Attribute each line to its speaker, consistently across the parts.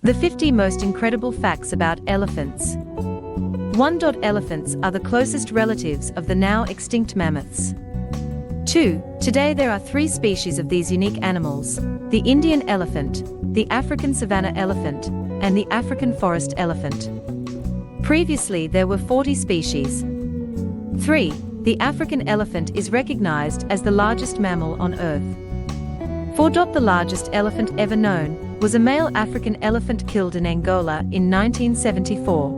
Speaker 1: The 50 most incredible facts about elephants. 1. Elephants are the closest relatives of the now extinct mammoths. 2. Today there are 3 species of these unique animals: the Indian elephant, the African savanna elephant, and the African forest elephant. Previously there were 40 species. 3. The African elephant is recognized as the largest mammal on Earth. 4. The largest elephant ever known was a male African elephant killed in Angola in 1974,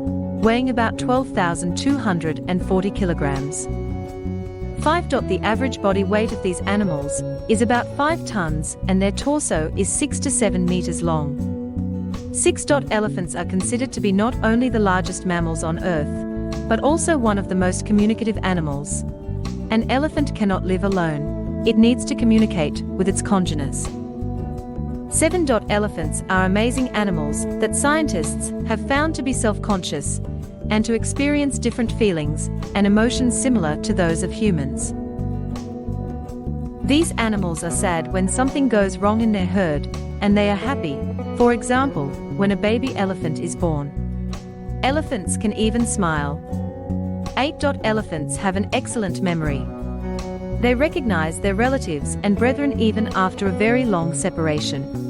Speaker 1: weighing about 12,240 kilograms. 5. The average body weight of these animals is about 5 tons, and their torso is 6 to 7 meters long. 6. Elephants are considered to be not only the largest mammals on Earth, but also one of the most communicative animals. An elephant cannot live alone. It needs to communicate with its congeners. 7. Elephants are amazing animals that scientists have found to be self-conscious and to experience different feelings and emotions similar to those of humans. These animals are sad when something goes wrong in their herd, and they are happy, for example, when a baby elephant is born. Elephants can even smile. 8. Elephants have an excellent memory. They recognize their relatives and brethren even after a very long separation.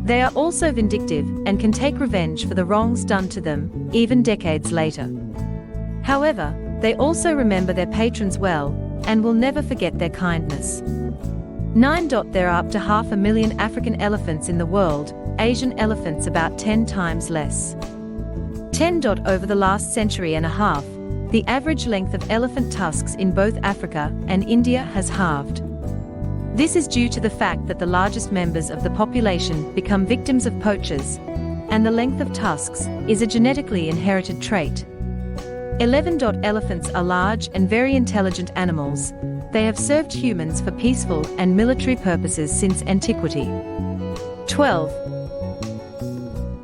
Speaker 1: They are also vindictive and can take revenge for the wrongs done to them, even decades later. However, they also remember their patrons well and will never forget their kindness. 9. There are up to 500,000 African elephants in the world, Asian elephants about 10 times less. 10. Over the last century and a half, the average length of elephant tusks in both Africa and India has halved. This is due to the fact that the largest members of the population become victims of poachers, and the length of tusks is a genetically inherited trait. 11. Elephants are large and very intelligent animals. They have served humans for peaceful and military purposes since antiquity. 12.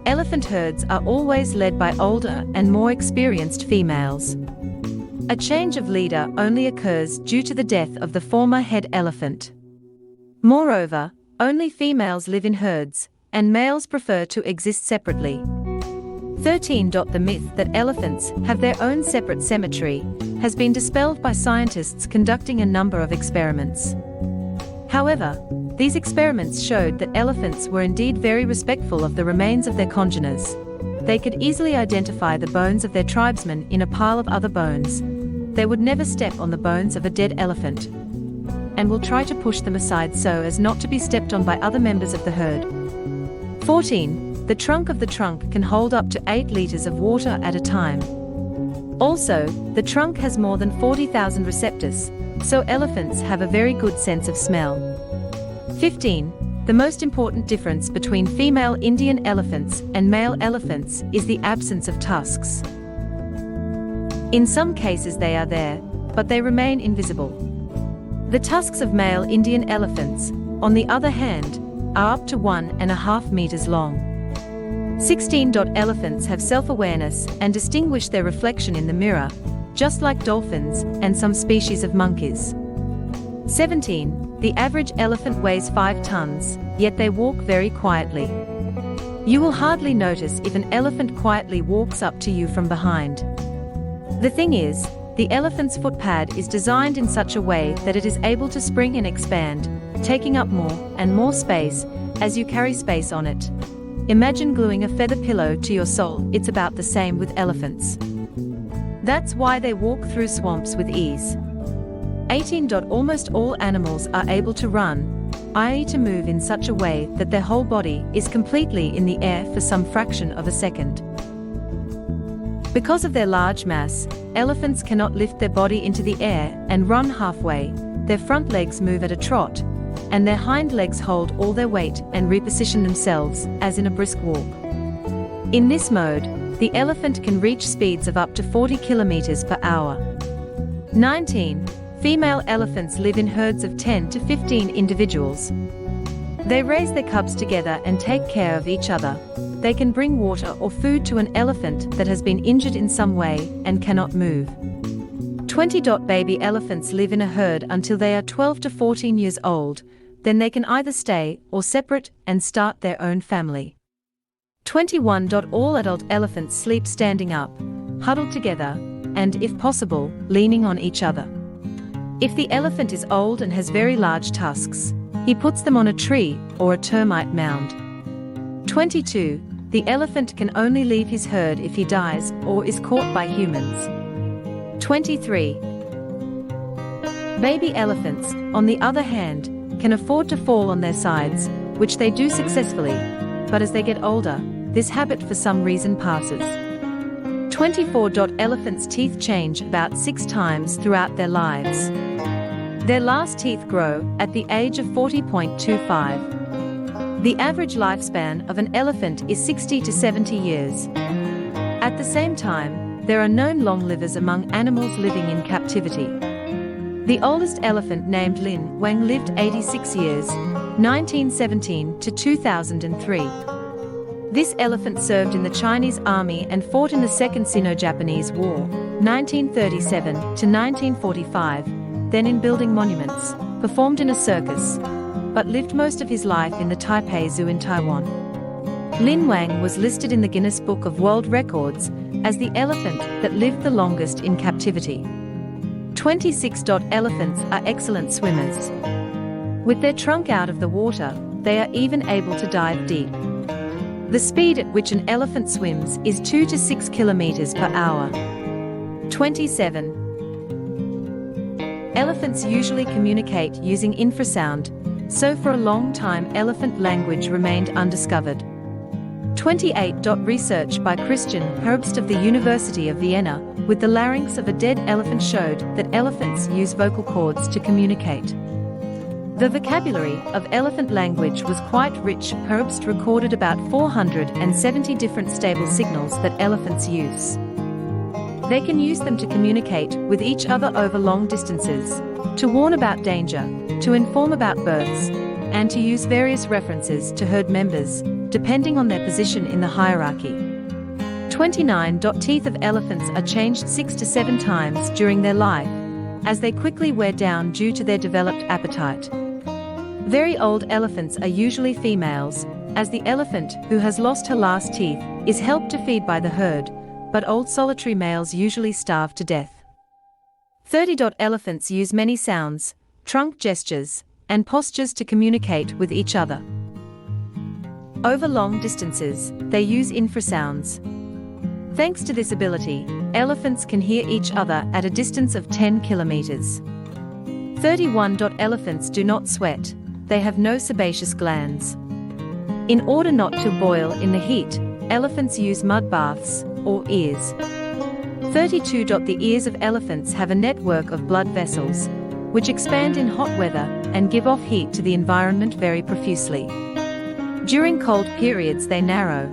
Speaker 1: Elephant herds are always led by older and more experienced females. A change of leader only occurs due to the death of the former head elephant. Moreover, only females live in herds, and males prefer to exist separately. 13. The myth that elephants have their own separate cemetery has been dispelled by scientists conducting a number of experiments. However, these experiments showed that elephants were indeed very respectful of the remains of their congeners. They could easily identify the bones of their tribesmen in a pile of other bones. They would never step on the bones of a dead elephant, and will try to push them aside so as not to be stepped on by other members of the herd. 14. The trunk of the trunk can hold up to 8 liters of water at a time. Also, the trunk has more than 40,000 receptors, so elephants have a very good sense of smell. 15. The most important difference between female Indian elephants and male elephants is the absence of tusks. In some cases they are there, but they remain invisible. The tusks of male Indian elephants, on the other hand, are up to 1.5 meters long. 16. Elephants have self-awareness and distinguish their reflection in the mirror, just like dolphins and some species of monkeys. 17. The average elephant weighs 5 tons, yet they walk very quietly. You will hardly notice if an elephant quietly walks up to you from behind. The thing is, the elephant's foot pad is designed in such a way that it is able to spring and expand, taking up more and more space as you carry space on it. Imagine gluing a feather pillow to your sole. It's about the same with elephants. That's why they walk through swamps with ease. 18. Almost all animals are able to run, i.e. to move in such a way that their whole body is completely in the air for some fraction of a second. Because of their large mass, elephants cannot lift their body into the air and run halfway. Their front legs move at a trot, and their hind legs hold all their weight and reposition themselves, as in a brisk walk. In this mode, the elephant can reach speeds of up to 40 kilometers per hour. 19. Female elephants live in herds of 10 to 15 individuals. They raise their cubs together and take care of each other. They can bring water or food to an elephant that has been injured in some way and cannot move. 20. Baby elephants live in a herd until they are 12 to 14 years old. Then they can either stay or separate and start their own family. 21. All adult elephants sleep standing up, huddled together, and, if possible, leaning on each other. If the elephant is old and has very large tusks, he puts them on a tree or a termite mound. 22. The elephant can only leave his herd if he dies or is caught by humans. 23. Baby elephants, on the other hand, can afford to fall on their sides, which they do successfully, but as they get older, this habit for some reason passes. 24. Elephants' teeth change about 6 times throughout their lives. Their last teeth grow at the age of 40.25. The average lifespan of an elephant is 60 to 70 years. At the same time, there are known long livers among animals living in captivity. The oldest elephant, named Lin Wang, lived 86 years, 1917 to 2003. This elephant served in the Chinese army and fought in the Second Sino-Japanese War, 1937 to 1945, then in building monuments, performed in a circus, but lived most of his life in the Taipei Zoo in Taiwan. Lin Wang was listed in the Guinness Book of World Records as the elephant that lived the longest in captivity. 26. Elephants are excellent swimmers. With their trunk out of the water, they are even able to dive deep. The speed at which an elephant swims is 2 to 6 kilometers per hour. 27. Elephants usually communicate using infrasound, so for a long time elephant language remained undiscovered. 28. Research by Christian Herbst of the University of Vienna with the larynx of a dead elephant showed that elephants use vocal cords to communicate. The vocabulary of elephant language was quite rich. Herbst recorded about 470 different stable signals that elephants use. They can use them to communicate with each other over long distances, to warn about danger, to inform about births, and to use various references to herd members, depending on their position in the hierarchy. 29. Teeth of elephants are changed 6 to 7 times during their life, as they quickly wear down due to their developed appetite. Very old elephants are usually females, as the elephant who has lost her last teeth is helped to feed by the herd, but old solitary males usually starve to death. 30. Elephants use many sounds, trunk gestures, and postures to communicate with each other. Over long distances, they use infrasounds. Thanks to this ability, elephants can hear each other at a distance of 10 kilometers. 31. Elephants do not sweat. They have no sebaceous glands. In order not to boil in the heat, elephants use mud baths, or ears. 32. The ears of elephants have a network of blood vessels, which expand in hot weather and give off heat to the environment very profusely. During cold periods they narrow.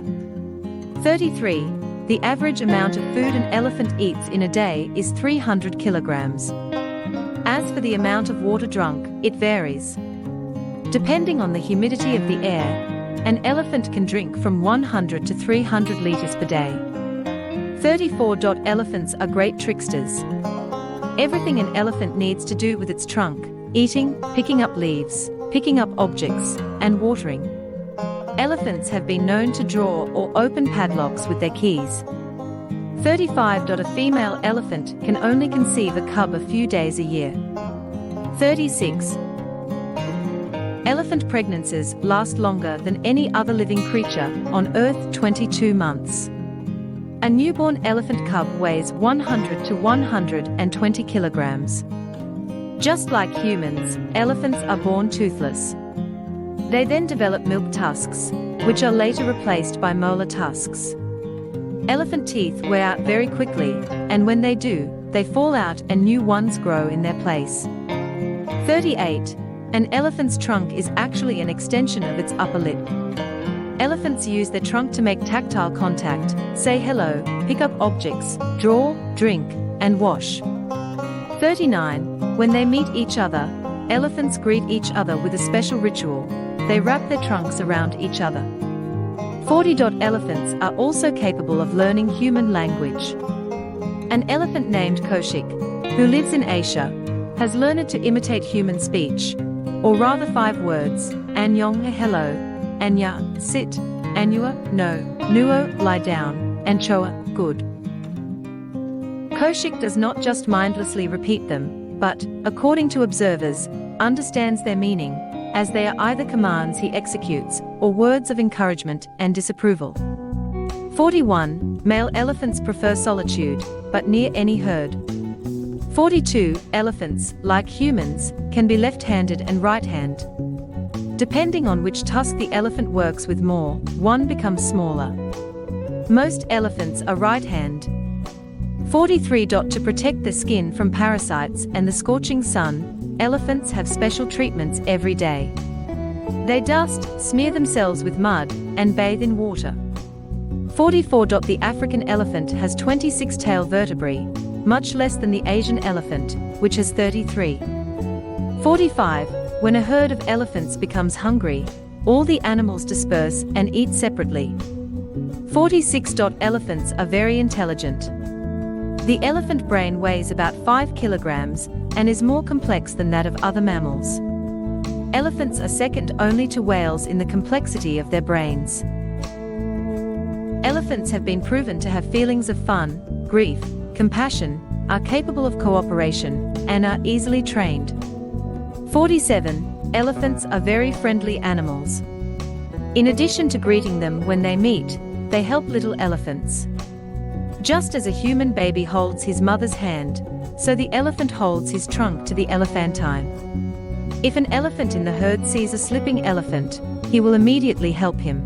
Speaker 1: 33. The average amount of food an elephant eats in a day is 300 kilograms. As for the amount of water drunk, it varies. Depending on the humidity of the air, an elephant can drink from 100 to 300 liters per day. 34. Elephants are great tricksters. Everything an elephant needs to do with its trunk, eating, picking up leaves, picking up objects, and watering. Elephants have been known to draw or open padlocks with their keys. 35. A female elephant can only conceive a cub a few days a year. 36. Elephant pregnancies last longer than any other living creature on Earth, 22 months. A newborn elephant cub weighs 100 to 120 kilograms. Just like humans, elephants are born toothless. They then develop milk tusks, which are later replaced by molar tusks. Elephant teeth wear out very quickly, and when they do, they fall out and new ones grow in their place. 38. An elephant's trunk is actually an extension of its upper lip. Elephants use their trunk to make tactile contact, say hello, pick up objects, draw, drink, and wash. 39. When they meet each other, elephants greet each other with a special ritual. They wrap their trunks around each other. 40. Elephants are also capable of learning human language. An elephant named Koshik, who lives in Asia, has learned to imitate human speech, or rather 5 words: Annyeong, hello, Anya, sit, Annua, no, Nuo, lie down, and Choa, good. Koshik does not just mindlessly repeat them, but, according to observers, understands their meaning, as they are either commands he executes, or words of encouragement and disapproval. 41. Male elephants prefer solitude, but near any herd. 42. Elephants, like humans, can be left-handed and right-handed. Depending on which tusk the elephant works with more, one becomes smaller. Most elephants are right-handed. 43. To protect the skin from parasites and the scorching sun, elephants have special treatments every day. They dust, smear themselves with mud, and bathe in water. 44. The African elephant has 26 tail vertebrae, much less than the Asian elephant, which has 33. 45. When a herd of elephants becomes hungry, all the animals disperse and eat separately. 46. Elephants are very intelligent. The elephant brain weighs about 5 kilograms and is more complex than that of other mammals. Elephants are second only to whales in the complexity of their brains. Elephants have been proven to have feelings of fun, grief, compassion, are capable of cooperation, and are easily trained. 47. Elephants are very friendly animals. In addition to greeting them when they meet, they help little elephants. Just as a human baby holds his mother's hand, so the elephant holds his trunk to the elephantine. If an elephant in the herd sees a slipping elephant, he will immediately help him.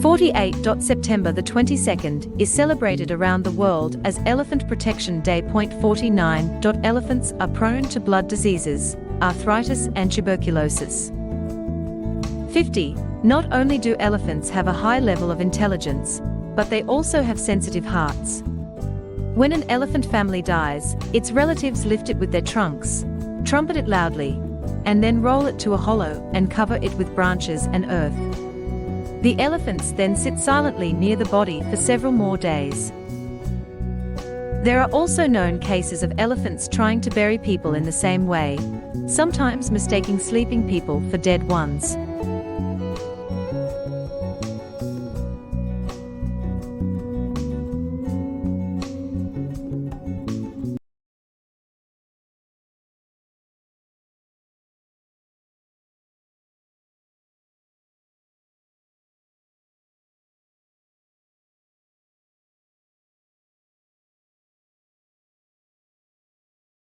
Speaker 1: 48. September the 22nd is celebrated around the world as Elephant Protection Day. 49. Elephants are prone to blood diseases, arthritis and tuberculosis. 50. Not only do elephants have a high level of intelligence, but they also have sensitive hearts. When an elephant family dies, its relatives lift it with their trunks, trumpet it loudly, and then roll it to a hollow and cover it with branches and earth. The elephants then sit silently near the body for several more days. There are also known cases of elephants trying to bury people in the same way, sometimes mistaking sleeping people for dead ones.